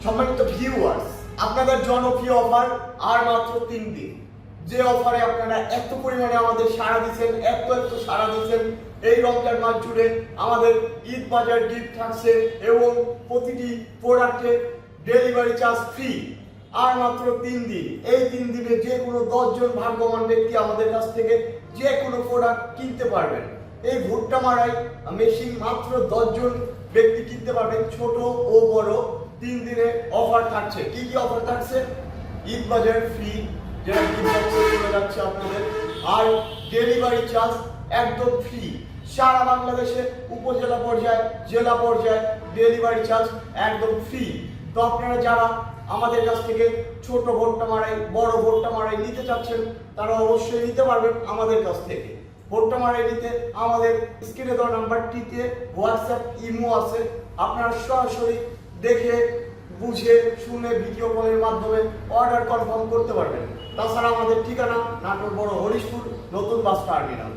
সম্মানিত ভিউয়ার্স, আপনাদের জনপ্রিয় অফার আর মাত্র 3 দিন। যে অফারে আপনারা এত পরিমাণে আমাদের সাড়া দিচ্ছেন, এত সাড়া দিচ্ছেন, এই রমজান মাস জুড়ে আমাদের ঈদ বাজার গিফট থাকছে এবং প্রতিটি প্রোডাক্টে ডেলিভারি চার্জ ফ্রি। আর মাত্র 3 দিন। এই 3 দিনে যে কোনো 10 জন ভাগ্যবান ব্যক্তি আমাদের কাছ থেকে যে কোনো প্রোডাক্ট কিনতে পারবেন। এই ভুট্টা মারাই মেশিন মাত্র 10 জন ব্যক্তি কিনতে পারবেন, ছোট ও বড়। 3 দিনে অফার থাকছে। কি কি অফার থাকছে? ঈদ বাজার ফ্রি, যেটা চলে যাচ্ছে আপনাদের, আর ডেলিভারি চার্জ একদম ফ্রি। সারা বাংলাদেশে উপজেলা পর্যায়ে, জেলা পর্যায়ে ডেলিভারি চার্জ একদম ফ্রি। তো আপনারা যারা আমাদের কাছ থেকে ছোট ভুট্টা মারাই, বড় ভুট্টা মারাই নিতে চাচ্ছেন, তারা অবশ্যই নিতে পারবেন আমাদের কাছ থেকে। ভুট্টা মারাই নিতে আমাদের স্ক্রিনে দেওয়া নাম্বারটিতে হোয়াটসঅ্যাপ, ইমো আছে। আপনারা সরাসরি দেখে বুঝে শুনে ভিডিও কলের মাধ্যমে অর্ডার কনফার্ম করতে পারবেন। তাছাড়া আমাদের ঠিকানা নাটোর বড় হরিশপুর, নতুন বাস টার্মিনাল।